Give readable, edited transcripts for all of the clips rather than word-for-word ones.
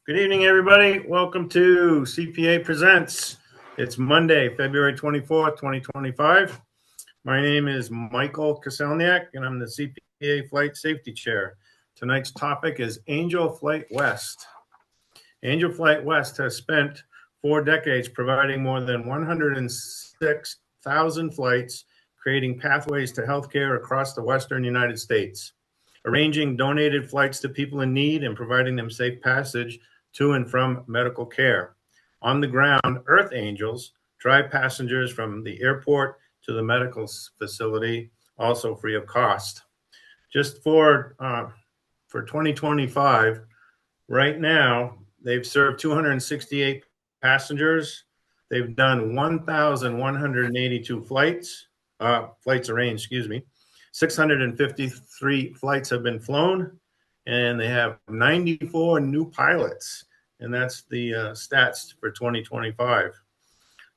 Good evening, everybody. Welcome to CPA Presents. It's Monday, February 24th, 2025. My name is Michael Kaselniak, and I'm the CPA Flight Safety Chair. Tonight's topic is Angel Flight West. Angel Flight West has spent 4 decades providing more than 106,000 flights, creating pathways to healthcare across the Western United States, arranging donated flights to people in need and providing them safe passage to and from medical care. On the ground, Earth Angels drive passengers from the airport to the medical facility, also free of cost. Just for 2025, right now, they've served 268 passengers. They've done 1,182 flights arranged, 653 flights have been flown, and they have 94 new pilots, and that's the stats for 2025.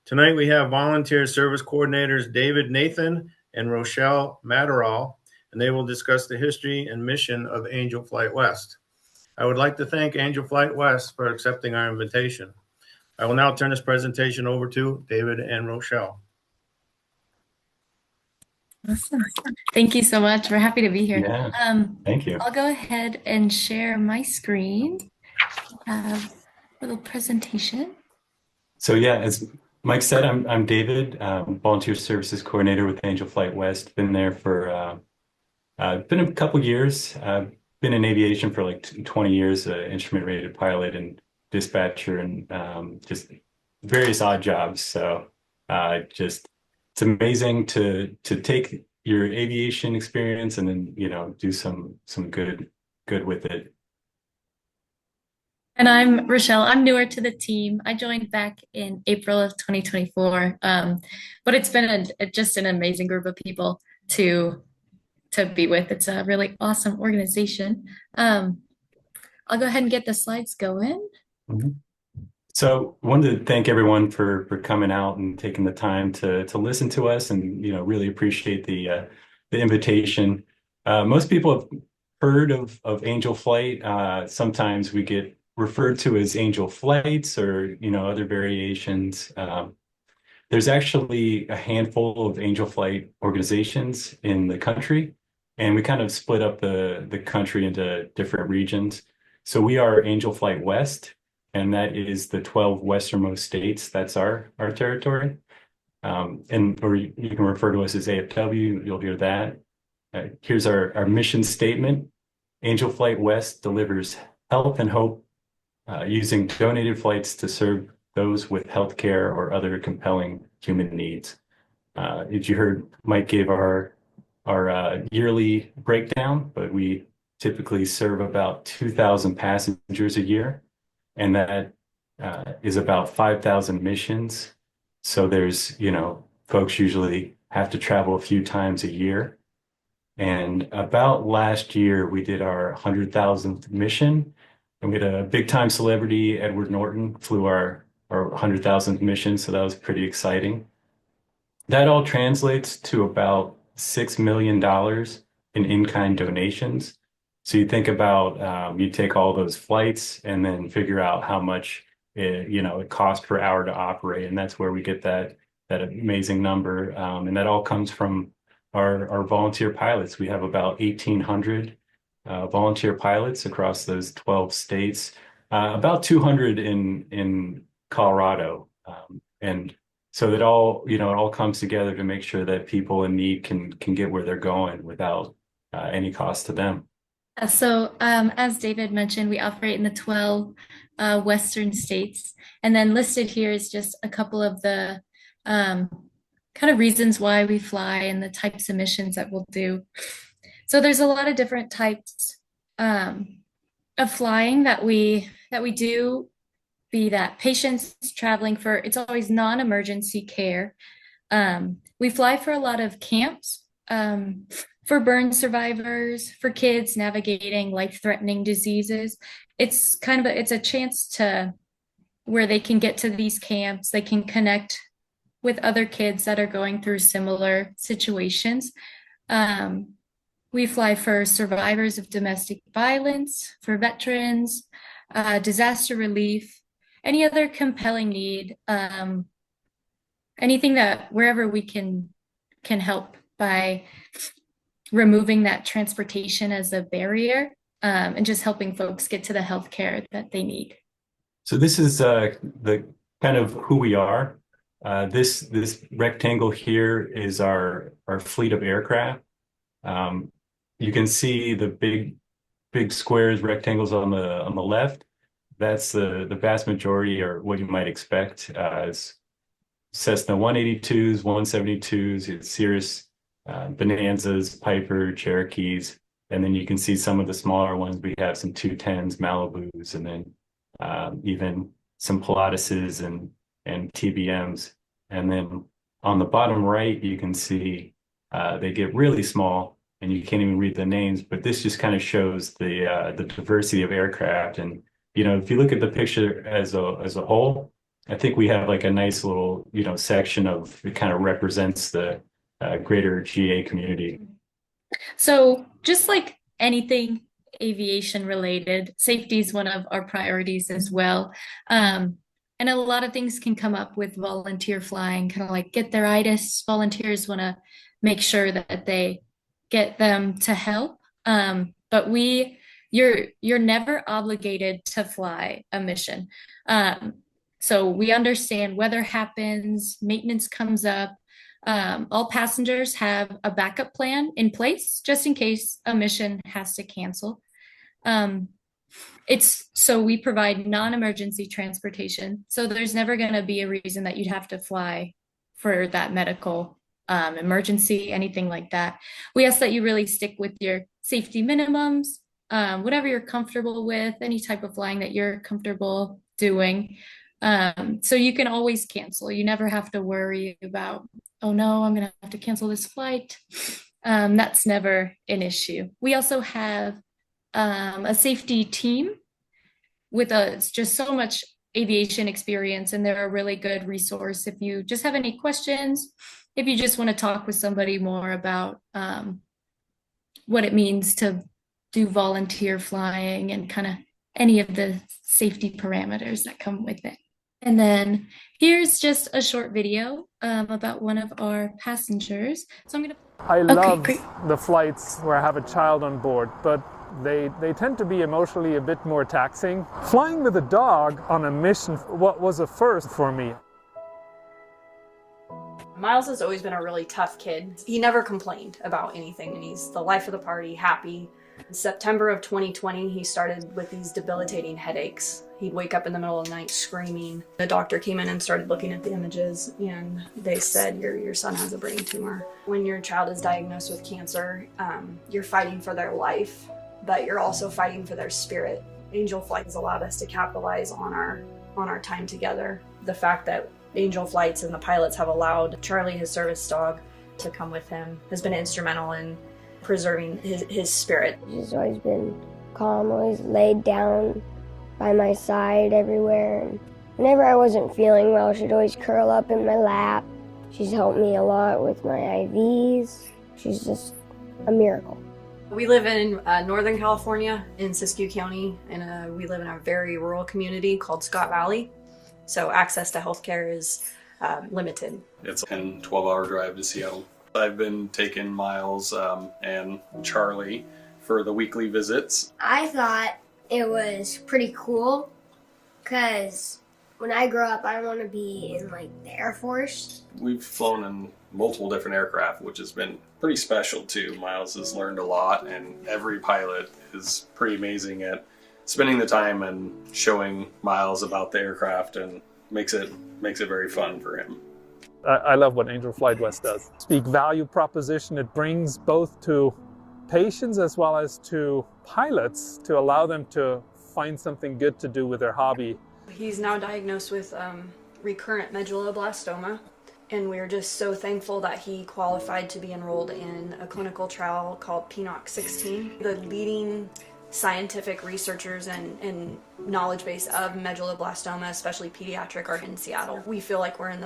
Tonight we have volunteer service coordinators David Nathan and Rochelle Maderal, and they will discuss the history and mission of Angel Flight West. I would like to thank Angel Flight West for accepting our invitation. I will now turn this presentation over to David and Rochelle. Awesome. Thank you so much. We're happy to be here. Yeah, thank you. I'll go ahead and share my screen. A little presentation. So yeah, as Mike said, I'm David, volunteer services coordinator with Angel Flight West. Been there for been a couple years. Been in aviation for like 20 years, instrument rated pilot and dispatcher, and just various odd jobs. So just it's amazing to take your aviation experience and then do some good with it. And I'm Rochelle. I'm newer to the team. I joined back in April of 2024, but it's been just an amazing group of people to be with. It's a really awesome organization. I'll go ahead and get the slides going. Mm-hmm. So wanted to thank everyone for coming out and taking the time to listen to us, and really appreciate the invitation. Most people have heard of Angel Flight. Sometimes we get referred to as Angel Flights or other variations. There's actually a handful of Angel Flight organizations in the country, and we kind of split up the country into different regions. So we are Angel Flight West, and that is the 12 westernmost states. That's our territory. Or you can refer to us as AFW. You'll hear that. Here's our mission statement. Angel Flight West delivers health and hope using donated flights to serve those with healthcare or other compelling human needs. As you heard, Mike gave our yearly breakdown, but we typically serve about 2,000 passengers a year, and that is about 5,000 missions. So there's, folks usually have to travel a few times a year. And about last year, we did our 100,000th mission, and we had a big time celebrity, Edward Norton, flew our 100,000th mission. So that was pretty exciting. That all translates to about $6 million in-kind donations. So you think about, you take all those flights and then figure out how much it costs per hour to operate, and that's where we get that amazing number. And that all comes from our volunteer pilots. We have about 1,800 volunteer pilots across those 12 states, about 200 in Colorado, and so it all comes together to make sure that people in need can get where they're going without any cost to them. So as David mentioned, we operate in the 12 Western states, and then listed here is just a couple of the kind of reasons why we fly and the types of missions that we'll do. So there's a lot of different types of flying that we do, be that patients traveling for, it's always non-emergency care. We fly for a lot of camps, for burn survivors, for kids navigating life-threatening diseases. It's a chance to where they can get to these camps, they can connect with other kids that are going through similar situations. We fly for survivors of domestic violence, for veterans, disaster relief, any other compelling need, anything that wherever we can help by removing that transportation as a barrier, and just helping folks get to the healthcare that they need. So this is the kind of who we are. This rectangle here is our fleet of aircraft. You can see the big squares, rectangles on the left. That's the vast majority, or what you might expect, is Cessna 182s, 172s, it's Cirrus, Bonanzas, Piper, Cherokees, and then you can see some of the smaller ones. We have some 210s, Malibus, and then even some Pilatuses and TBMs. And then on the bottom right, you can see they get really small, and you can't even read the names. But this just kind of shows the diversity of aircraft. And if you look at the picture as a whole, I think we have like a nice little section of it kind of represents the greater GA community. So just like anything aviation related, safety is one of our priorities as well. And a lot of things can come up with volunteer flying, kind of like get their itis. Volunteers want to make sure that they get them to help. But you're never obligated to fly a mission. So we understand weather happens, maintenance comes up. All passengers have a backup plan in place just in case a mission has to cancel. So we provide non-emergency transportation. So there's never going to be a reason that you'd have to fly for that medical emergency, anything like that. We ask that you really stick with your safety minimums, whatever you're comfortable with, any type of flying that you're comfortable doing. So you can always cancel. You never have to worry about, oh no, I'm going to have to cancel this flight. That's never an issue. We also have a safety team with just so much aviation experience, and they're a really good resource if you just have any questions, if you just want to talk with somebody more about what it means to do volunteer flying and kind of any of the safety parameters that come with it. And then here's just a short video about one of our passengers. So I love the flights where I have a child on board, but they tend to be emotionally a bit more taxing. Flying with a dog on a mission was a first for me. Miles has always been a really tough kid. He never complained about anything, and he's the life of the party, happy. In September of 2020, he started with these debilitating headaches. He'd wake up in the middle of the night screaming. The doctor came in and started looking at the images, and they said, your son has a brain tumor. When your child is diagnosed with cancer, you're fighting for their life, but you're also fighting for their spirit. Angel Flight has allowed us to capitalize on our time together. The fact that Angel Flights and the pilots have allowed Charlie, his service dog, to come with him has been instrumental in preserving his spirit. She's always been calm, always laid down by my side everywhere. And whenever I wasn't feeling well, she'd always curl up in my lap. She's helped me a lot with my IVs. She's just a miracle. We live in Northern California in Siskiyou County, and we live in a very rural community called Scott Valley. So access to healthcare is limited. It's a 10-12 hour drive to Seattle. I've been taking Miles and Charlie for the weekly visits. I thought it was pretty cool because when I grow up, I want to be in like the Air Force. We've flown in multiple different aircraft, which has been pretty special too. Miles has learned a lot, and every pilot is pretty amazing at spending the time and showing Miles about the aircraft, and makes it very fun for him. I love what Angel Flight West does. Speak value proposition. It brings both to patients as well as to pilots to allow them to find something good to do with their hobby. He's now diagnosed with recurrent medulloblastoma, and we're just so thankful that he qualified to be enrolled in a clinical trial called PNOC 16. The leading scientific researchers and knowledge base of medulloblastoma, especially pediatric, are in Seattle. We feel like we're in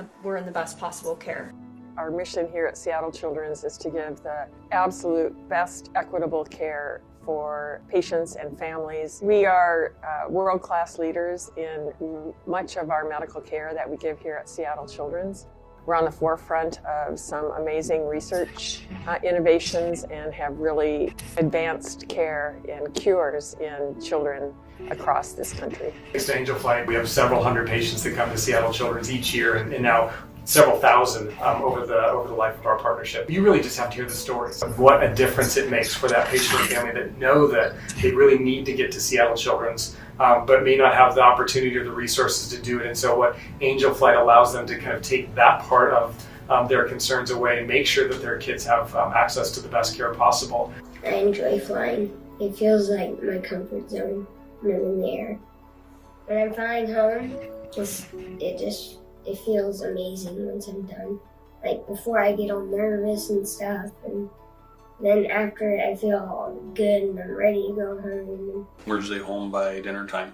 the best possible care. Our mission here at Seattle Children's is to give the absolute best equitable care for patients and families. We are world-class leaders in much of our medical care that we give here at Seattle Children's. We're on the forefront of some amazing research innovations and have really advanced care and cures in children across this country. Thanks to Angel Flight, we have several hundred patients that come to Seattle Children's each year, and now several thousand over the life of our partnership. You really just have to hear the stories of what a difference it makes for that patient and family that know that they really need to get to Seattle Children's, but may not have the opportunity or the resources to do it. And so what Angel Flight allows them to kind of take that part of their concerns away and make sure that their kids have access to the best care possible. I enjoy flying. It feels like my comfort zone when I'm in the air. When I'm flying home, it feels amazing once I'm done. Like before I get all nervous and stuff, and then after I feel all good and I'm ready to go home. We're usually home by dinner time.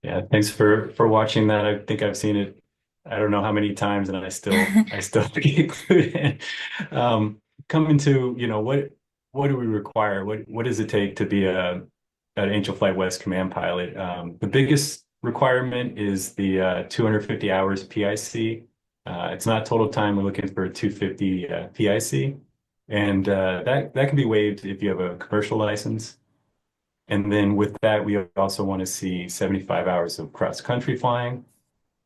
Yeah, thanks for watching that. I think I've seen it, I don't know how many times, and I still get included in. Coming to, what do we require? What does it take to be an Angel Flight West command pilot? The biggest requirement is the 250 hours PIC. It's not total time. We're looking for a 250 PIC, and that can be waived if you have a commercial license. And then with that, we also want to see 75 hours of cross-country flying.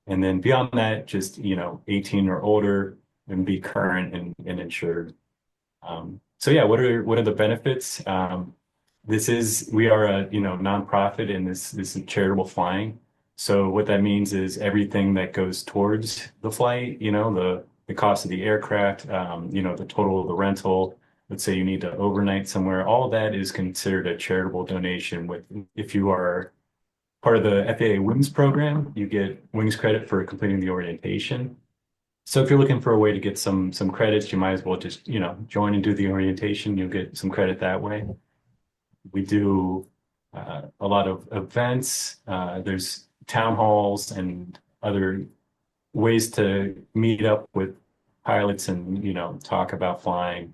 And then beyond that, just, 18 or older and be current and insured. So yeah, what are the benefits? We are a, nonprofit, and this is charitable flying. So what that means is everything that goes towards the flight, the cost of the aircraft, the total of the rental. Let's say you need to overnight somewhere, all that is considered a charitable donation. If you are part of the FAA Wings program, you get Wings credit for completing the orientation. So if you're looking for a way to get some credits, you might as well just, join and do the orientation. You'll get some credit that way. We do a lot of events. There's town halls and other ways to meet up with pilots and, talk about flying.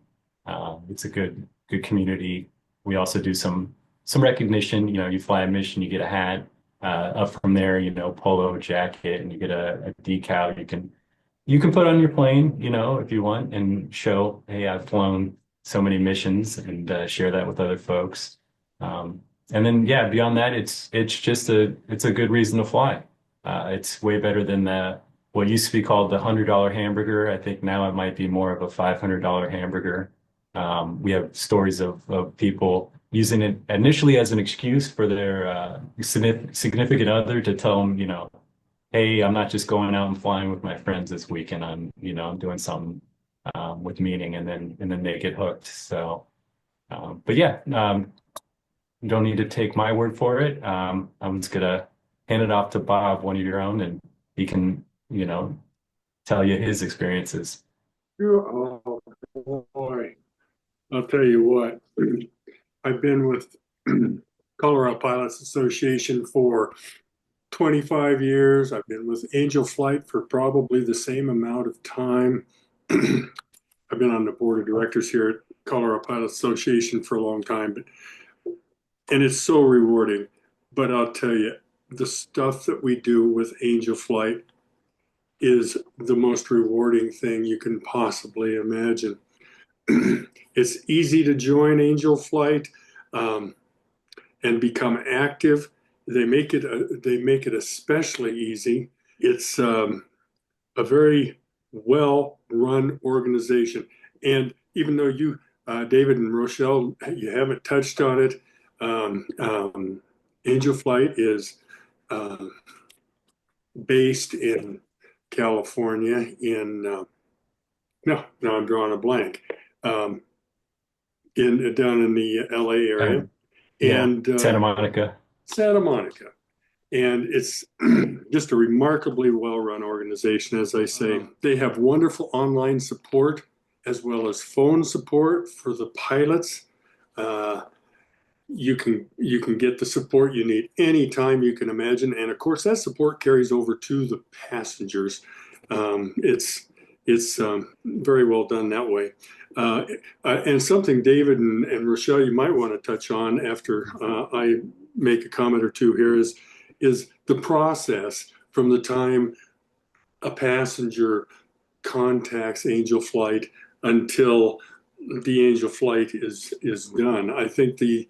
It's a good community. We also do some recognition. You fly a mission, you get a hat. Up from there, polo jacket, and you get a decal. You can put on your plane, if you want, and show, hey, I've flown so many missions, and share that with other folks. And then, yeah, beyond that, it's a good reason to fly. It's way better than what used to be called the $100 hamburger. I think now it might be more of a $500 hamburger. We have stories of people using it initially as an excuse for their significant other to tell them, hey, I'm not just going out and flying with my friends this weekend. I'm doing something with meaning, and then they get hooked. So, but yeah, you don't need to take my word for it. I'm just gonna hand it off to Bob, one of your own, and he can, tell you his experiences. Oh boy, I'll tell you what. I've been with Colorado Pilots Association for 25 years. I've been with Angel Flight for probably the same amount of time. I've been on the board of directors here at Colorado Pilots Association for a long time, and it's so rewarding. But I'll tell you, the stuff that we do with Angel Flight is the most rewarding thing you can possibly imagine. It's easy to join Angel Flight and become active. They make it especially easy. It's a very well-run organization. And even though you, David and Rochelle, you haven't touched on it, Angel Flight is based in California no, I'm drawing a blank. Down in the LA area. Yeah, And Santa Monica. Santa Monica. And it's just a remarkably well-run organization, as I say. They have wonderful online support as well as phone support for the pilots. You can get the support you need anytime you can imagine, and of course that support carries over to the passengers. It's very well done that way. And something David and Rochelle, you might want to touch on after I make a comment or two here is the process from the time a passenger contacts Angel Flight until the Angel Flight is done. I think the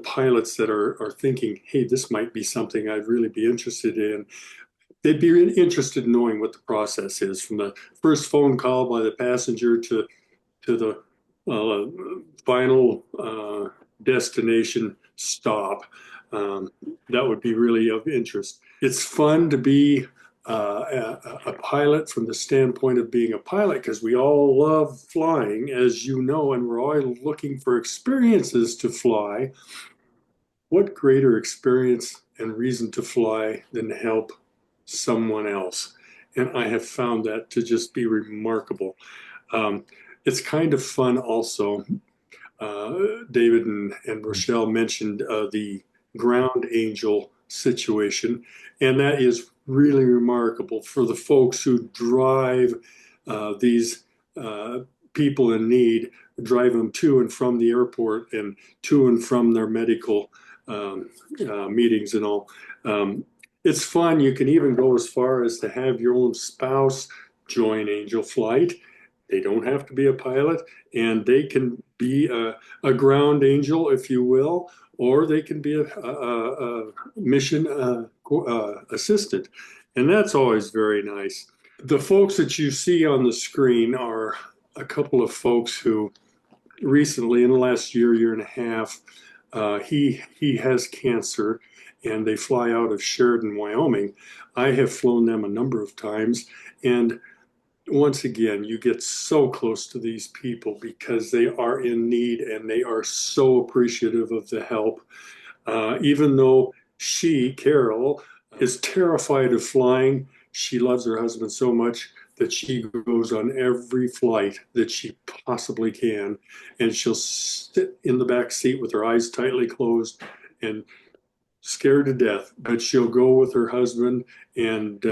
pilots that are thinking, hey, this might be something I'd really be interested in, they'd be really interested in knowing what the process is from the first phone call by the passenger to the final destination stop. That would be really of interest. It's fun to be a pilot from the standpoint of being a pilot because we all love flying, as you know, and we're all looking for experiences to fly. What greater experience and reason to fly than to help someone else? And I have found that to just be remarkable. It's kind of fun also. David and Rochelle mentioned the ground angel situation, and that is really remarkable for the folks who drive these people in need, drive them to and from the airport and to and from their medical meetings and all. It's fun. You can even go as far as to have your own spouse join Angel Flight. They don't have to be a pilot, and they can be a ground angel, if you will, or they can be a mission assistant. And that's always very nice. The folks that you see on the screen are a couple of folks who recently, in the last year and a half, he has cancer, and they fly out of Sheridan, Wyoming. I have flown them a number of times, and once again, you get so close to these people because they are in need and they are so appreciative of the help. Even though she, Carol, is terrified of flying, she loves her husband so much that she goes on every flight that she possibly can, and she'll sit in the back seat with her eyes tightly closed and scared to death, but she'll go with her husband, and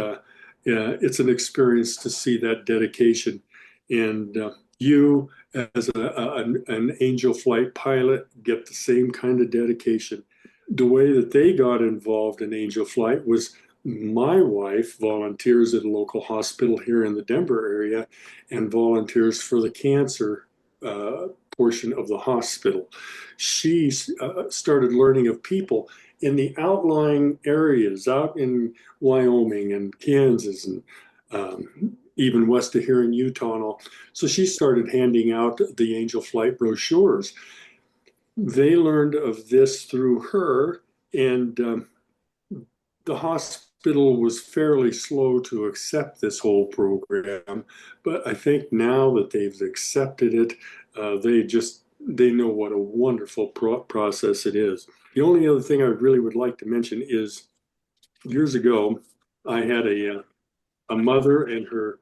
it's an experience to see that dedication. And you, as an Angel Flight pilot, get the same kind of dedication. The way that they got involved in Angel Flight was my wife volunteers at a local hospital here in the Denver area and volunteers for the cancer portion of the hospital. She started learning of people in the outlying areas out in Wyoming and Kansas and even west of here in Utah and all. So she started handing out the Angel Flight brochures. They learned of this through her, and the hospital was fairly slow to accept this whole program. But I think now that they've accepted it, they know what a wonderful process it is. The only other thing I really would like to mention is years ago, I had a mother and her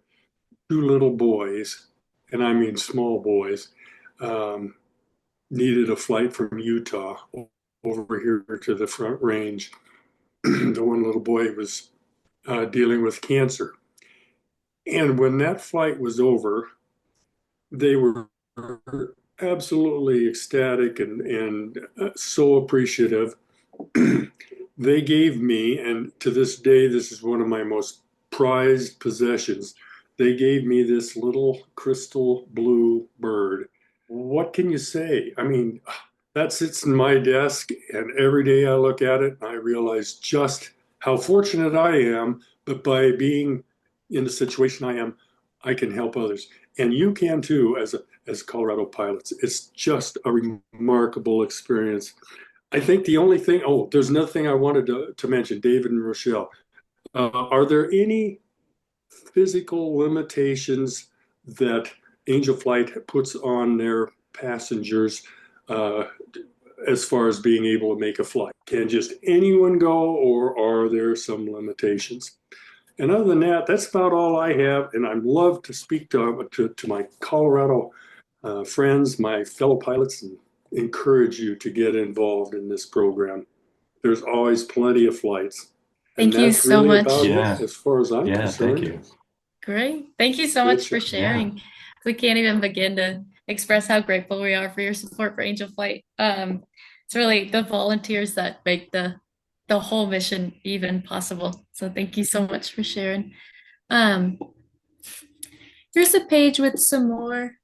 two little boys, and I mean small boys, needed a flight from Utah over here to the Front Range. The one little boy was dealing with cancer. And when that flight was over, they were absolutely ecstatic and so appreciative. They gave me, and to this day, this is one of my most prized possessions. They gave me this little crystal blue bird. What can you say? I mean, that sits in my desk, and every day I look at it, I realize just how fortunate I am. But by being in the situation I am, I can help others, and you can too as Colorado pilots. It's just a remarkable experience. I think the only thing, there's another thing I wanted to mention, David and Rochelle. Are there any physical limitations that Angel Flight puts on their passengers as far as being able to make a flight? Can just anyone go, or are there some limitations? And other than that, that's about all I have. And I'd love to speak to my Colorado friends, my fellow pilots, and encourage you to get involved in this program. There's always plenty of flights. And Thank you that's so really much. about Yeah. it as far as I'm Yeah, thank concerned. you. Great. Thank you so Good much for job. sharing. We can't even begin to express how grateful we are for your support for Angel Flight. It's really the volunteers that make the whole mission even possible. So thank you so much for sharing. Um, here's a page with some more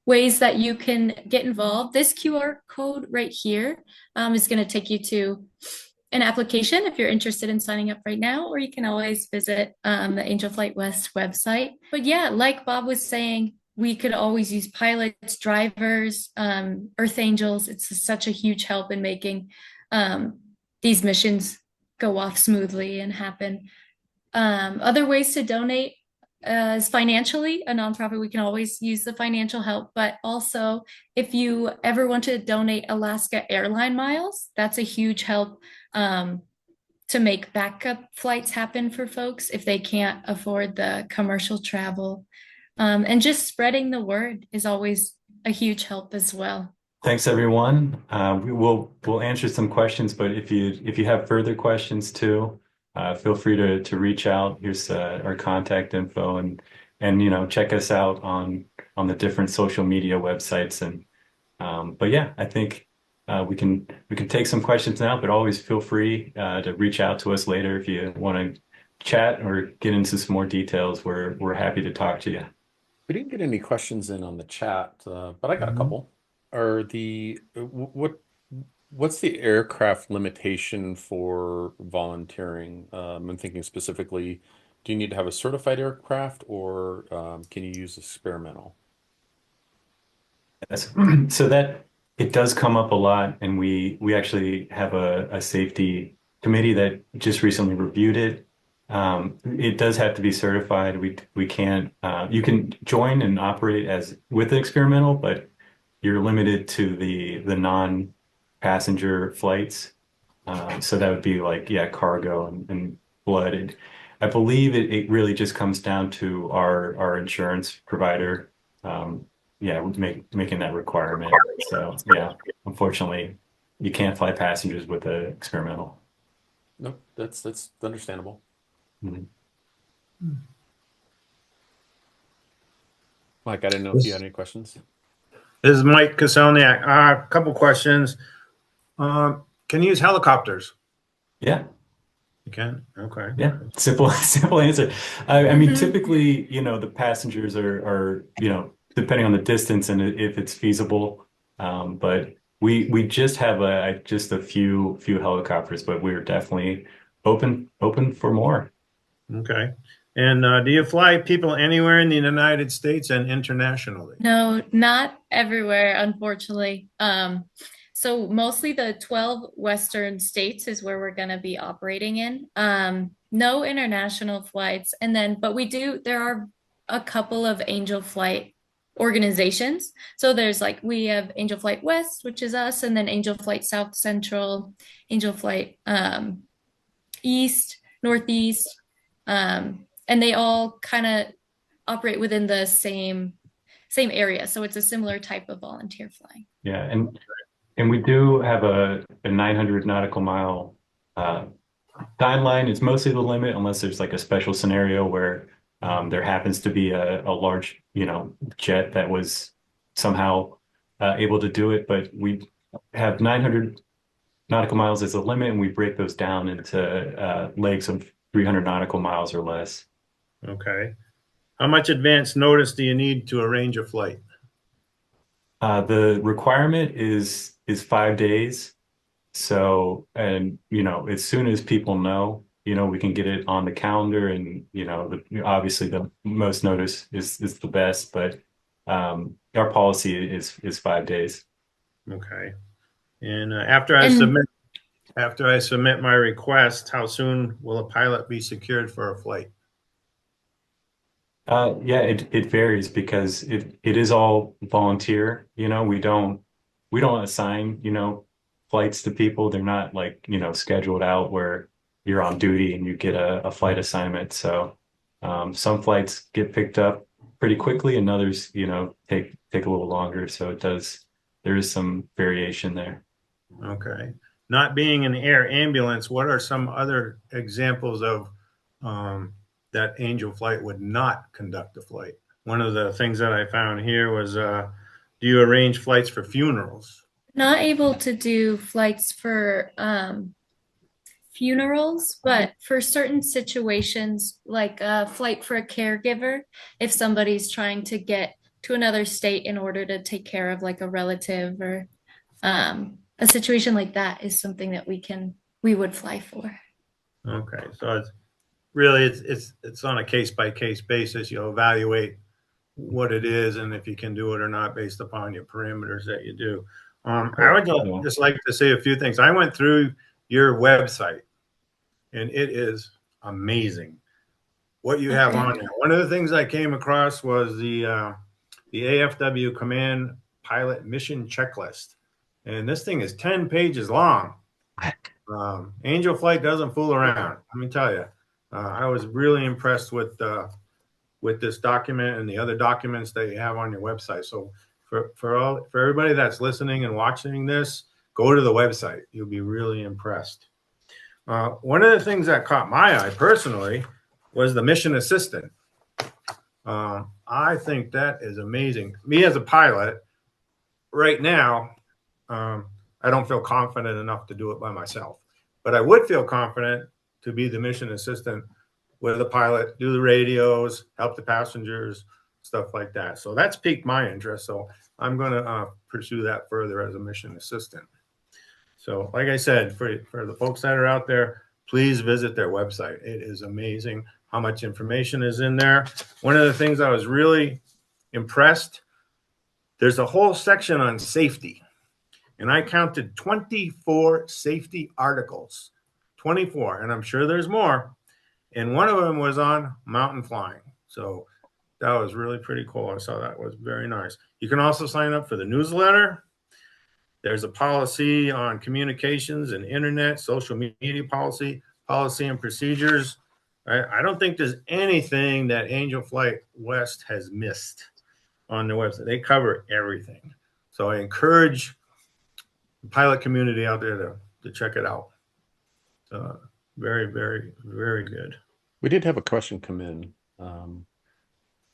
ways that you can get involved. This QR code right here is going to take you to an application if you're interested in signing up right now, or you can always visit the Angel Flight West website. But yeah, like Bob was saying, we could always use pilots, drivers, Earth Angels. It's such a huge help in making these missions go off smoothly and happen. Other ways to donate is financially. A nonprofit, we can always use the financial help, but also if you ever want to donate Alaska airline miles, that's a huge help to make backup flights happen for folks if they can't afford the commercial travel. And just spreading the word is always a huge help as well. Thanks, everyone. We'll answer some questions, but if you have further questions too, feel free to reach out. Here's our contact info, and check us out on the different social media websites. And but yeah, I think we can take some questions now, but always feel free to reach out to us later if you want to chat or get into some more details. We're happy to talk to you. We didn't get any questions in on the chat, but I got a couple. What's the aircraft limitation for volunteering? I'm thinking specifically, do you need to have a certified aircraft, or can you use experimental? Yes. So that it does come up a lot, and we actually have a safety committee that just recently reviewed it. It does have to be certified. We can't. You can join and operate as with the experimental, but you're limited to the non-passenger flights. So that would be like, yeah, cargo and blood. I believe it really just comes down to our insurance provider. Making that requirement. So yeah, unfortunately, you can't fly passengers with the experimental. Nope, that's understandable. Mm-hmm. Mike, I didn't know if you had any questions. This is Mike Kosoniak. A couple questions. Can you use helicopters? Yeah. You can? Okay. Yeah. Simple answer. I mean, typically, the passengers are, depending on the distance and if it's feasible. But we just have just a few helicopters, but we're definitely open for more. Okay. And do you fly people anywhere in the United States and internationally? No, not everywhere, unfortunately. So mostly the 12 Western states is where we're going to be operating in. No international flights. But there are a couple of Angel Flight organizations. So we have Angel Flight West, which is us, and then Angel Flight South Central, Angel Flight East, Northeast. And they all kind of operate within the same area. So it's a similar type of volunteer flying. Yeah. And we do have a 900 nautical mile timeline. It's mostly the limit unless there's like a special scenario where there happens to be a large, jet that was somehow able to do it. But we have 900 nautical miles as a limit, and we break those down into legs of 300 nautical miles or less. Okay. How much advance notice do you need to arrange a flight? The requirement is 5 days. So, and as soon as people know, we can get it on the calendar, and obviously the most notice is the best, but our policy is 5 days. Okay. And after I submit my request, how soon will a pilot be secured for a flight? Yeah, it varies because it is all volunteer. We don't assign, flights to people. They're not like, scheduled out where you're on duty and you get a flight assignment. So some flights get picked up pretty quickly and others, take a little longer. So there is some variation there. Okay. Not being an air ambulance, what are some other examples of that Angel Flight would not conduct a flight? One of the things that I found here was, do you arrange flights for funerals? Not able to do flights for funerals, but for certain situations, like a flight for a caregiver, if somebody's trying to get to another state in order to take care of like a relative or a situation like that is something that we would fly for. Okay, so it's really it's on a case by case basis. You'll evaluate what it is and if you can do it or not based upon your parameters that you do. I would just like to say a few things. I went through your website and it is amazing what you have on there. One of the things I came across was the AFW Command Pilot Mission Checklist, and this thing is 10 pages long. Angel Flight doesn't fool around. Let me tell you, I was really impressed with this document and the other documents that you have on your website. So for everybody that's listening and watching this, go to the website. You'll be really impressed. One of the things that caught my eye personally was the mission assistant. I think that is amazing. Me as a pilot, right now, I don't feel confident enough to do it by myself, but I would feel confident to be the mission assistant with a pilot, do the radios, help the passengers, stuff like that. So that's piqued my interest. So I'm going to pursue that further as a mission assistant. So like I said, for the folks that are out there, please visit their website. It is amazing how much information is in there. One of the things I was really impressed, there's a whole section on safety. And I counted 24 safety articles, 24, and I'm sure there's more. And one of them was on mountain flying. So that was really pretty cool. I saw that was very nice. You can also sign up for the newsletter. There's a policy on communications and internet, social media policy and procedures. I don't think there's anything that Angel Flight West has missed on their website. They cover everything. So I encourage the pilot community out there to check it out. Very, very, very good. We did have a question come in.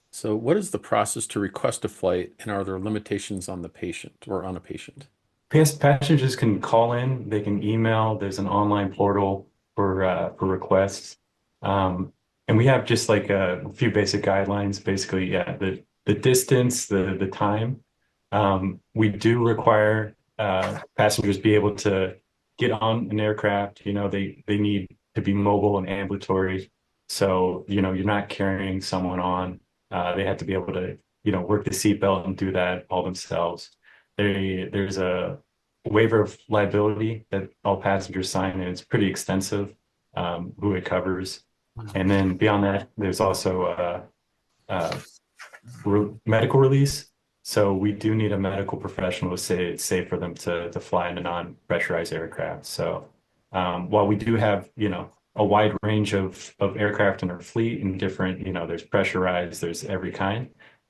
So what is the process to request a flight, and are there limitations on the patient or on a patient? Passengers can call in, they can email, there's an online portal for requests. And we have just like a few basic guidelines, basically, the distance, the time. We do require passengers be able to get on an aircraft. They need to be mobile and ambulatory. So, you're not carrying someone on. They have to be able to, work the seatbelt and do that all themselves. There's a waiver of liability that all passengers sign, and it's pretty extensive, who it covers. And then beyond that, there's also a medical release. So we do need a medical professional to say it's safe for them to fly in a non-pressurized aircraft. So while we do have, a wide range of aircraft in our fleet and different, there's pressurized, there's every kind.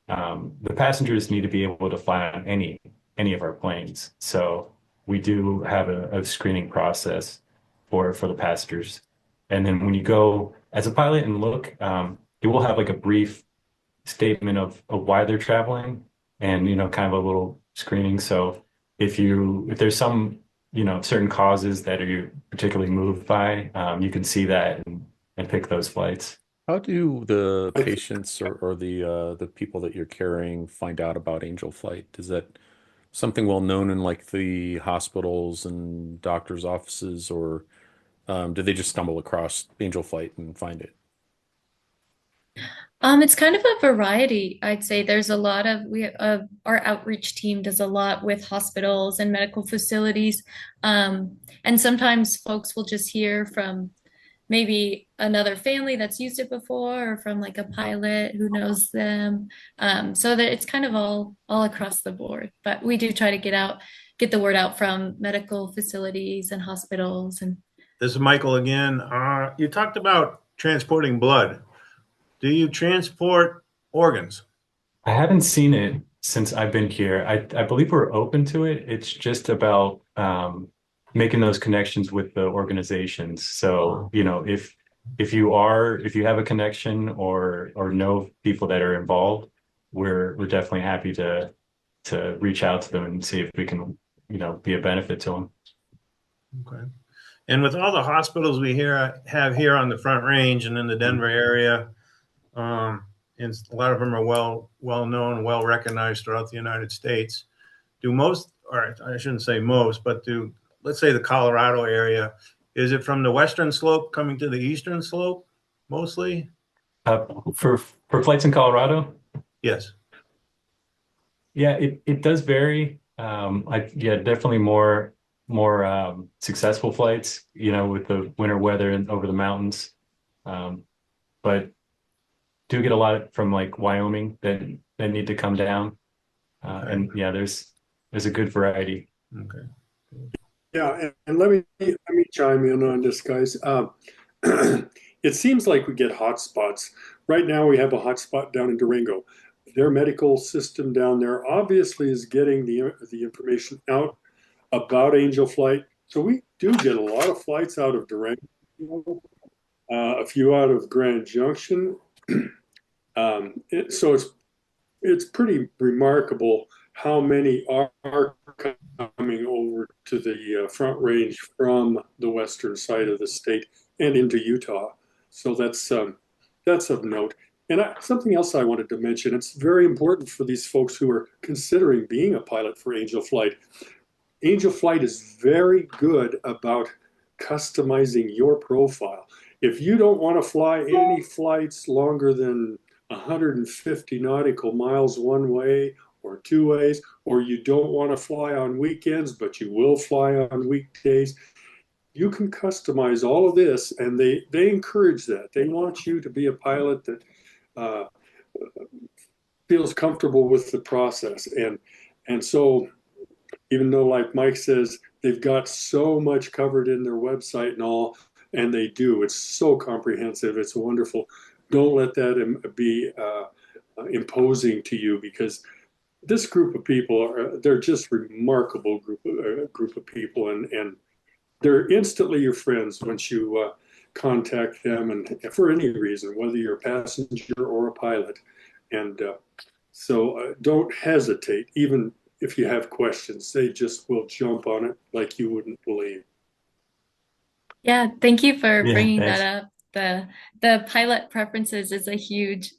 The passengers need to be able to fly on any of our planes. So we do have a screening process for the passengers. And then when you go as a pilot and look, you will have like a brief statement of why they're traveling and, kind of a little screening. So if there's some, certain causes that are particularly moved by, you can see that and pick those flights. How do the patients or the people that you're carrying find out about Angel Flight? Is that something well known in like the hospitals and doctors' offices, or do they just stumble across Angel Flight and find it? It's kind of a variety. I'd say there's a lot of our outreach team does a lot with hospitals and medical facilities, and sometimes folks will just hear from maybe another family that's used it before, or from like a pilot who knows them. So that it's kind of all across the board. But we do try to get the word out from medical facilities and hospitals. And This is Michael again. You talked about transporting blood. Do you transport organs? I haven't seen it since I've been here. I believe we're open to it. It's just about making those connections with the organizations. So, you know, if you have a connection or know people that are involved, we're definitely happy to reach out to them and see if we can, you know, be a benefit to them. Okay. And with all the hospitals we have here on the Front Range and in the Denver area, and a lot of them are well known, well recognized throughout the United States. Do most, or I shouldn't say most, but let's say the Colorado area, is it from the western slope coming to the eastern slope mostly? For flights in Colorado? Yes. Yeah, it does vary. Definitely more successful flights, you know, with the winter weather and over the mountains. But do get a lot from like Wyoming that need to come down. Okay. And yeah, there's a good variety. Okay. Yeah, and let me chime in on this, guys. It seems like we get hot spots. Right now, we have a hot spot down in Durango. Their medical system down there obviously is getting the information out about Angel Flight. So we do get a lot of flights out of Durango, a few out of Grand Junction. So it's pretty remarkable how many are coming over to the Front Range from the western side of the state and into Utah. So that's of note. And something else I wanted to mention, it's very important for these folks who are considering being a pilot for Angel Flight. Angel Flight is very good about customizing your profile. If you don't want to fly any flights longer than 150 nautical miles one way or two ways, or you don't want to fly on weekends, but you will fly on weekdays, you can customize all of this, and they encourage that. They want you to be a pilot that feels comfortable with the process. And so even though, like Mike says, they've got so much covered in their website and all, and they do, it's so comprehensive, it's wonderful. Don't let that be imposing to you, because this group of people they're just remarkable group of people, and they're instantly your friends once you contact them, and for any reason, whether you're a passenger or a pilot. And so don't hesitate, even if you have questions. They just will jump on it like you wouldn't believe. yeah, thank you for bringing thanks. that up. The pilot preferences is a huge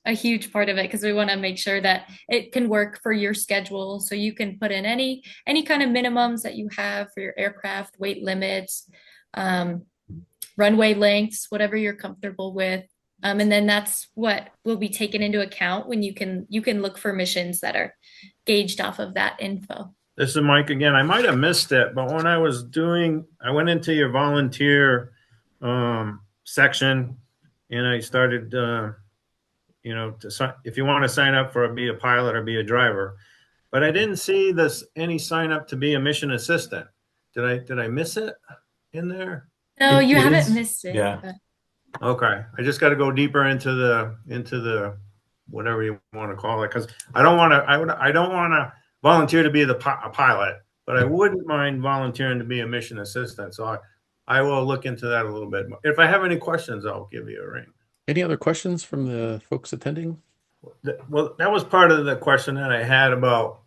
part of it, because we want to make sure that it can work for your schedule. So you can put in any kind of minimums that you have for your aircraft, weight limits, runway lengths, whatever you're comfortable with. And then that's what will be taken into account when you can look for missions that are gauged off of that info. This is Mike again. I might have missed it, but when I went into your volunteer section, and I started, if you want to sign up for be a pilot or be a driver, but I didn't see any sign up to be a mission assistant. Did I miss it in there? No, you haven't missed it. Yeah. But Okay, I just got to go deeper into the whatever you want to call it, because I don't want to volunteer to be a pilot, but I wouldn't mind volunteering to be a mission assistant. So I will look into that a little bit. If I have any questions, I'll give you a ring. Any other questions from the folks attending? Well, that was part of the question that I had about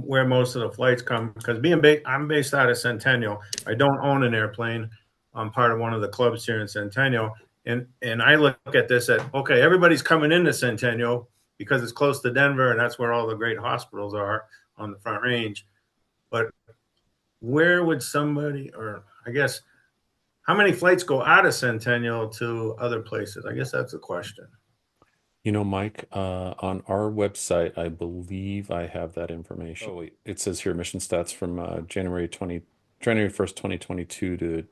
where most of the flights come, because I'm based out of Centennial. I don't own an airplane. I'm part of one of the clubs here in Centennial. And I look at this okay, everybody's coming into Centennial because it's close to Denver, and that's where all the great hospitals are on the Front Range. But where would somebody, or I guess, how many flights go out of Centennial to other places? I guess that's a question. You know, Mike, on our website, I believe I have that information. Oh, wait, it says here mission stats from January 1st, 2022 to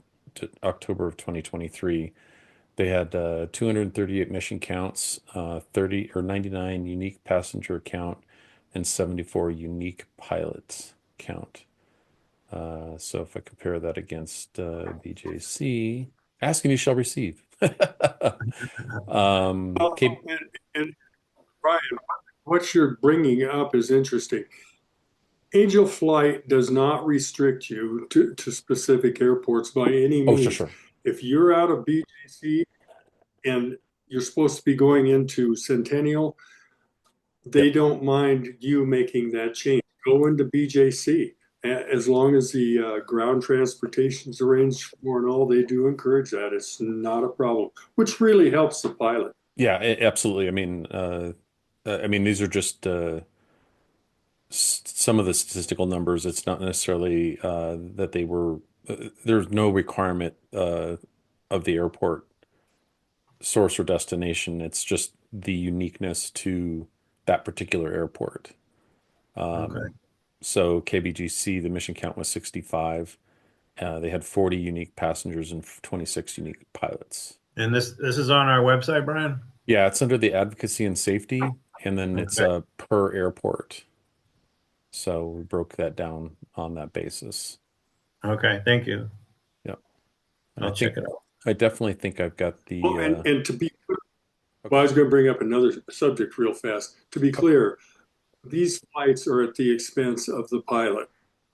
October of 2023. They had 238 mission counts, 30 or 99 unique passenger count, and 74 unique pilot count. So if I compare that against BJC, ask and you shall receive. Well, and Brian, what you're bringing up is interesting. Angel Flight does not restrict you to specific airports by any Oh, means. sure. If you're out of BJC and you're supposed to be going into Centennial, they Yep. don't mind you making that change. Go into BJC. As long as the ground transportation's arranged for and all, they do encourage that. It's not a problem, which really helps the pilot. Yeah, absolutely. I mean, these are just some of the statistical numbers. It's not necessarily that they were. There's no requirement of the airport source or destination. It's just the uniqueness to that particular airport. Okay. So KBGC, the mission count was 65. They had 40 unique passengers and 26 unique pilots. And this is on our website, Brian? Yeah, it's under the advocacy and safety, and then it's Okay. per airport. So we broke that down on that basis. Okay, thank you. Yep. I'll check it out. I definitely think I've got the Well, and to be clear, well, I was going to bring up another subject real fast. To be clear, these flights are at the expense of the pilot.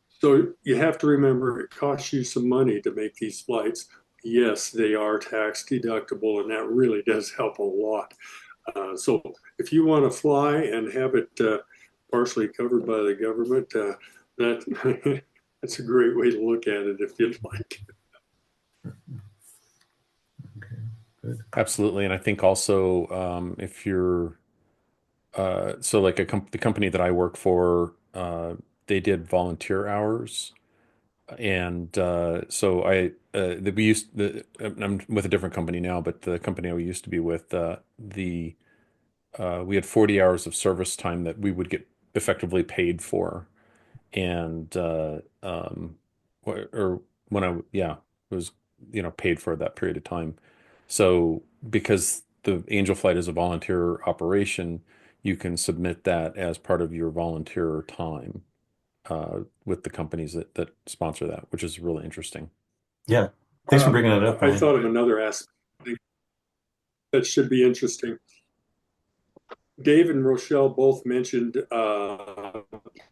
So you have to remember it costs you some money to make these flights. Yes, they are tax deductible, and that really does help a lot. So if you want to fly and have it partially covered by the government, that that's a great way to look at it if you'd like. Okay, good. absolutely, and I think also if you're so like the company that I work for, they did volunteer hours. And so we used I'm with a different company now, but the company I used to be with, we had 40 hours of service time that we would get effectively paid for, and or when it was paid for that period of time. So because the Angel Flight is a volunteer operation, you can submit that as part of your volunteer time with the companies that sponsor that, which is really interesting. Yeah. Thanks for bringing that up, I Brian. thought of another aspect that should be interesting. Dave and Rochelle both mentioned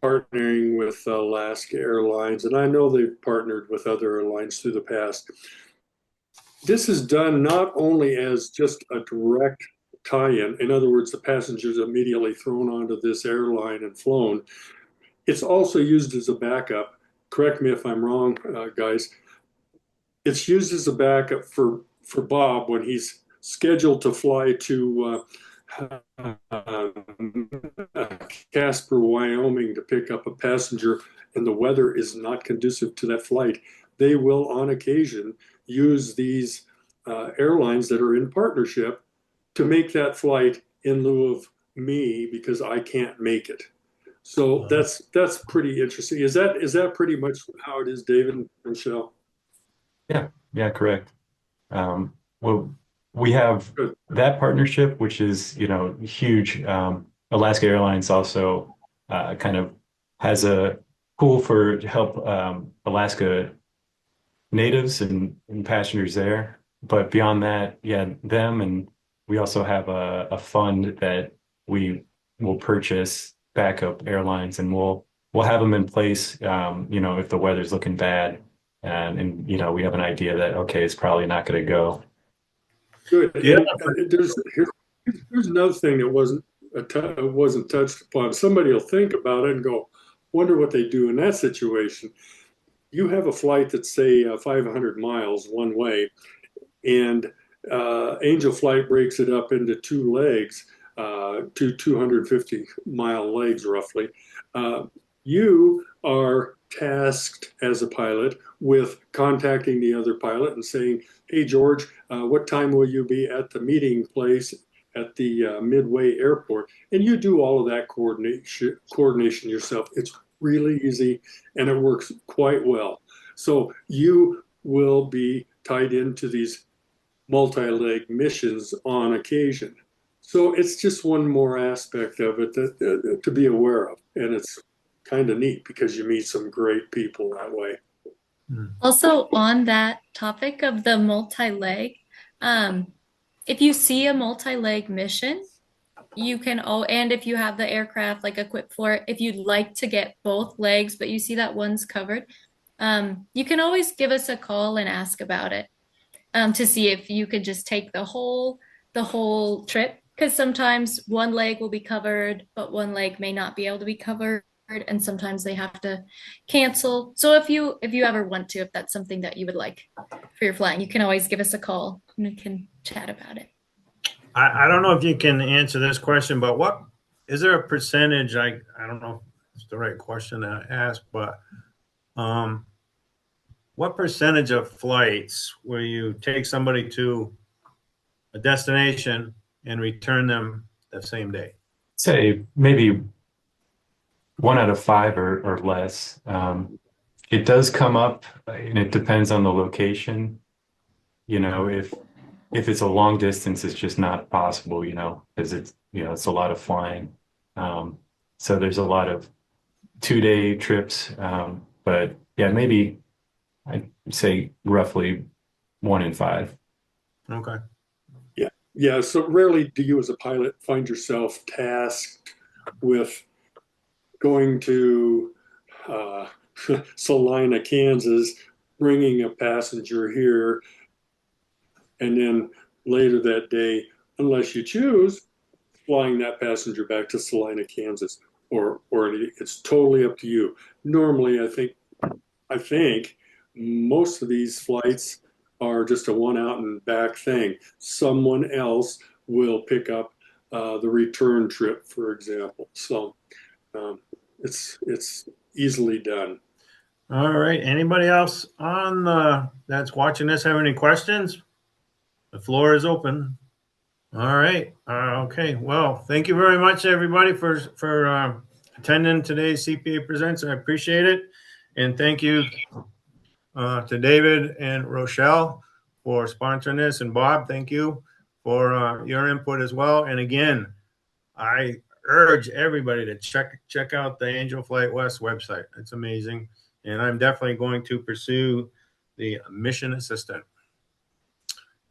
partnering with Alaska Airlines, and I know they've partnered with other airlines through the past. This is done not only as just a direct tie-in, in other words, the passengers immediately thrown onto this airline and flown. It's also used as a backup. Correct me if I'm wrong, guys. It's used as a backup for Bob when he's scheduled to fly to Casper, Wyoming to pick up a passenger, and the weather is not conducive to that flight. They will, on occasion, use these airlines that are in partnership to make that flight in lieu of me because I can't make it. So that's pretty interesting. Is that pretty much how it is, David and Rochelle? Yeah, correct. Well, we have that partnership, which is, huge. Alaska Airlines also kind of has a pool to help Alaska natives and passengers there. But beyond that, yeah, them, and we also have a fund that we will purchase backup airlines, and we'll have them in place, if the weather's looking bad, and we have an idea that, okay, it's probably not going to go. Good. Yeah. And here's another thing that wasn't touched upon. Somebody will think about it and go, wonder what they do in that situation. You have a flight that's, say, 500 miles one way, and Angel Flight breaks it up into two legs, two 250-mile legs roughly. You are tasked as a pilot with contacting the other pilot and saying, hey, George, what time will you be at the meeting place at the Midway Airport? And you do all of that coordination yourself. It's really easy, and it works quite well. So you will be tied into these multi-leg missions on occasion. So it's just one more aspect of it that, to be aware of. And it's kind of neat because you meet some great people that way. Also, on that topic of the multi-leg, if you see a multi-leg mission, you can, and if you have the aircraft like equipped for it, if you'd like to get both legs, but you see that one's covered, you can always give us a call and ask about it, to see if you could just take the whole trip. Because sometimes one leg will be covered, but one leg may not be able to be covered, and sometimes they have to cancel. So if you ever want to, if that's something that you would like for your flying, you can always give us a call and we can chat about it. I don't know if you can answer this question, but what is there a percentage? I don't know if it's the right question to ask, but what percentage of flights where you take somebody to a destination and return them the same day? Say maybe 1 out of 5 or less. It does come up, and it depends on the location. You know, if it's a long distance, it's just not possible, because it's a lot of flying. So there's a lot of 2-day trips. But yeah, maybe I'd say roughly 1 in 5. Okay. Yeah. So rarely do you as a pilot find yourself tasked with going to Salina, Kansas, bringing a passenger here, and then later that day, unless you choose, flying that passenger back to Salina, Kansas, or it's totally up to you. Normally, I think most of these flights are just a one out and back thing. Someone else will pick up the return trip, for example. So it's easily done. All right. Anybody else on that's watching this have any questions? The floor is open. All right. Okay. Well, thank you very much, everybody, for attending today's CPA Presents. I appreciate it, and thank you to David and Rochelle for sponsoring this, and Bob, thank you for your input as well. And again, I urge everybody to check out the Angel Flight West website. It's amazing, and I'm definitely going to pursue the mission assistant.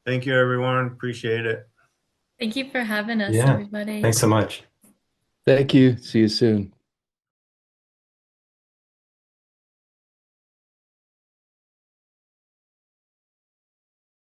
Thank you, everyone. Appreciate it. Thank you for having us, Yeah. everybody. Thanks so much. Thank you. See you soon.